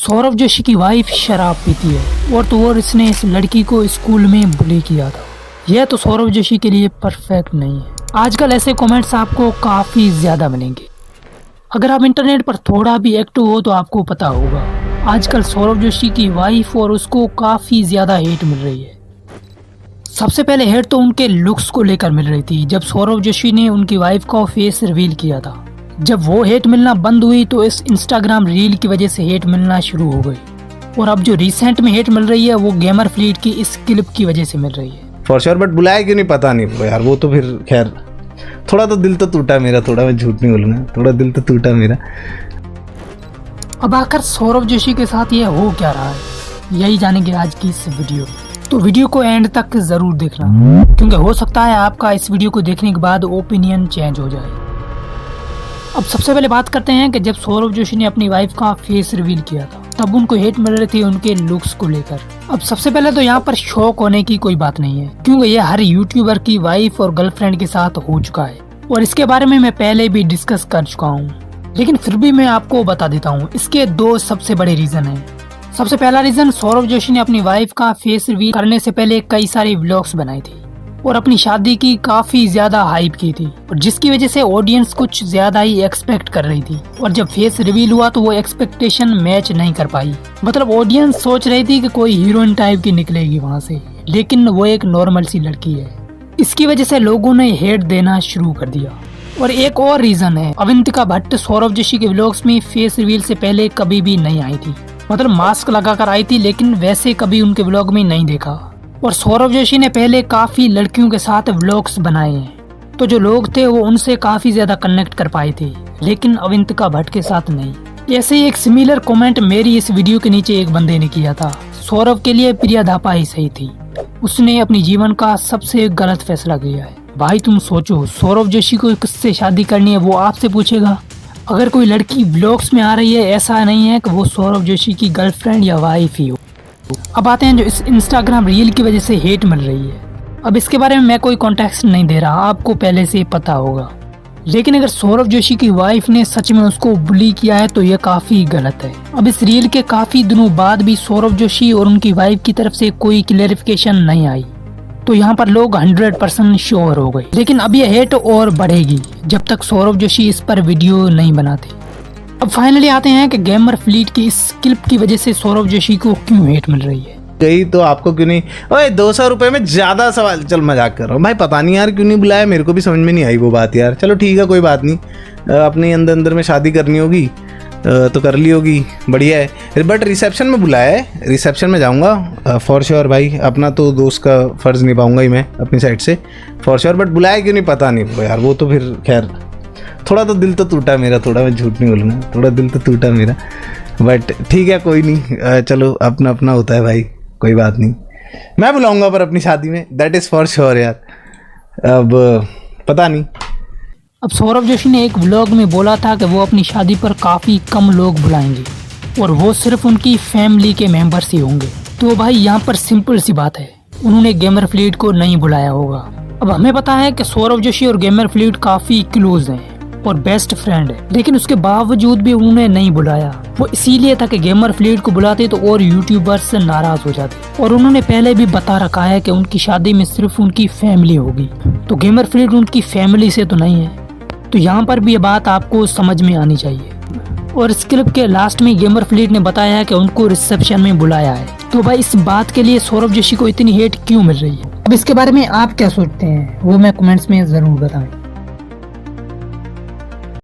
सौरव जोशी की वाइफ शराब पीती है और तो और इसने इस लड़की को स्कूल में बुली किया था। यह तो सौरव जोशी के लिए परफेक्ट नहीं है। आजकल ऐसे कमेंट्स आपको काफ़ी ज़्यादा मिलेंगे। अगर आप इंटरनेट पर थोड़ा भी एक्टिव हो तो आपको पता होगा आजकल सौरव जोशी की वाइफ और उसको काफ़ी ज़्यादा हेट मिल रही है। सबसे पहले हेट तो उनके लुक्स को लेकर मिल रही थी जब सौरव जोशी ने उनकी वाइफ का फेस रिवील किया था। जब वो हेट मिलना बंद हुई तो इस इंस्टाग्राम रील की वजह से हेट मिलना शुरू हो गई। और अब जो रिसेंट में हेट मिल रही है वो गेमर फ्लीट की इस क्लिप की वजह से मिल रही है। फॉर श्योर, बट बुलाया क्यों नहीं पता नहीं यार। वो तो फिर खैर थोड़ा तो दिल तो टूटा मेरा, थोड़ा मैं झूठ नहीं बोलूँगा, थोड़ा दिल तो टूटा मेरा। अब आखिर सौरव जोशी के साथ ये हो क्या रहा है यही जानेंगे आज की इस वीडियो में। तो वीडियो को एंड तक जरूर देखना क्योंकि हो सकता है आपका इस वीडियो को देखने के बाद ओपिनियन चेंज हो जाए। अब सबसे पहले बात करते हैं कि जब सौरव जोशी ने अपनी वाइफ का फेस रिवील किया था तब उनको हेट मिल रही थी उनके लुक्स को लेकर। अब सबसे पहले तो यहाँ पर शौक होने की कोई बात नहीं है क्योंकि ये हर यूट्यूबर की वाइफ और गर्लफ्रेंड के साथ हो चुका है और इसके बारे में मैं पहले भी डिस्कस कर चुका हूँ। लेकिन फिर भी मैं आपको बता देता हूँ। इसके दो सबसे बड़े रीजन हैं। सबसे पहला रीजन, सौरव जोशी ने अपनी वाइफ का फेस रिवील करने से पहले कई सारी व्लॉग्स बनाई थी और अपनी शादी की काफी ज्यादा हाइप की थी और जिसकी वजह से ऑडियंस कुछ ज्यादा ही एक्सपेक्ट कर रही थी और जब फेस रिवील हुआ तो वो एक्सपेक्टेशन मैच नहीं कर पाई। मतलब ऑडियंस सोच रही थी कि कोई हीरोइन टाइप की निकलेगी वहाँ से, लेकिन वो एक नॉर्मल सी लड़की है। इसकी वजह से लोगों ने हेट देना शुरू कर दिया। और एक और रीजन है, अवंतिका भट्ट सौरव जोशी के व्लॉग्स में फेस रिवील से पहले कभी भी नहीं आई थी। मतलब मास्क लगाकर आई थी लेकिन वैसे कभी उनके व्लॉग में नहीं देखा। और सौरव जोशी ने पहले काफी लड़कियों के साथ व्लॉग्स बनाए हैं तो जो लोग थे वो उनसे काफी ज्यादा कनेक्ट कर पाए थे, लेकिन अवंतिका भट्ट के साथ नहीं। ऐसे ही एक सिमिलर कमेंट मेरी इस वीडियो के नीचे एक बंदे ने किया था। सौरव के लिए प्रिया धापा ही सही थी, उसने अपनी जीवन का सबसे गलत फैसला किया है। भाई तुम सोचो, सौरव जोशी को किससे शादी करनी है वो आपसे पूछेगा। अगर कोई लड़की व्लॉग्स में आ रही है ऐसा नहीं है कि वो सौरव जोशी की गर्लफ्रेंड या वाइफ ही हो। अब आते हैं जो इस इंस्टाग्राम रील की वजह से हेट मिल रही है। अब इसके बारे में मैं कोई कॉन्टेक्स्ट नहीं दे रहा, आपको पहले से पता होगा। लेकिन अगर सौरव जोशी की वाइफ ने सच में उसको बुली किया है तो यह काफी गलत है। अब इस रील के काफी दिनों बाद भी सौरव जोशी और उनकी वाइफ की तरफ से कोई क्लेरिफिकेशन नहीं आई तो यहाँ पर लोग 100% श्योर हो गए। लेकिन अब यह हेट और बढ़ेगी जब तक सौरव जोशी इस पर वीडियो नहीं बनाते। अब फाइनली आते हैं कि गेमर फ्लीट की इस क्लिप की वजह से सौरव जोशी को क्यों हेट मिल रही है। गई तो आपको क्यों नहीं, ओए 200 रुपये में ज़्यादा सवाल, चल मजाक कर रहा हूँ भाई, पता नहीं यार क्यों नहीं बुलाया, मेरे को भी समझ में नहीं आई वो बात यार। चलो ठीक है, कोई बात नहीं, अपने अंदर में शादी करनी होगी तो कर ली होगी, बढ़िया है। बट रिसेप्शन में बुलाया है, रिसेप्शन में जाऊँगा फॉर श्योर भाई, अपना तो दोस्त का फ़र्ज़ निभाऊंगा ही मैं अपनी साइड से फॉर श्योर। बट बुलाया क्यों नहीं पता नहीं यार। वो तो फिर खैर थोड़ा तो दिल तो टूटा मेरा, थोड़ा मैं झूठ नहीं बोलूँगा, थोड़ा दिल तो टूटा मेरा। बट ठीक है, कोई नहीं, चलो अपना अपना होता है भाई, कोई बात नहीं। मैं बुलाऊंगा पर अपनी शादी में, दैट इज़ फॉर श्योर यार। अब पता नहीं। अब सौरव जोशी ने एक व्लॉग में बोला था कि वो अपनी शादी पर काफ़ी कम लोग बुलाएंगे और वो सिर्फ उनकी फैमिली के मेंबर्स ही होंगे। तो भाई यहाँ पर सिंपल सी बात है, उन्होंने गेमर फ्लीट को नहीं बुलाया होगा। अब हमें पता है कि सौरव जोशी और गेमर फ्लीट काफ़ी क्लोज हैं और बेस्ट फ्रेंड है, लेकिन उसके बावजूद भी उन्होंने नहीं बुलाया। वो इसीलिए था कि गेमर फ्लीट को बुलाते तो और यूट्यूबर्स से नाराज हो जाते। और उन्होंने पहले भी बता रखा है कि उनकी शादी में सिर्फ उनकी फैमिली होगी, तो गेमर फ्लीट उनकी फैमिली से तो नहीं है। तो यहाँ पर भी ये बात आपको समझ में आनी चाहिए। और इस क्लिप के लास्ट में गेमर फ्लीट ने बताया है कि उनको रिसेप्शन में बुलाया है। तो भाई इस बात के लिए सौरव जोशी को इतनी हेट क्यों मिल रही है। अब इसके बारे में आप क्या सोचते हैं वो मैं कमेंट्स में जरूर बताएं।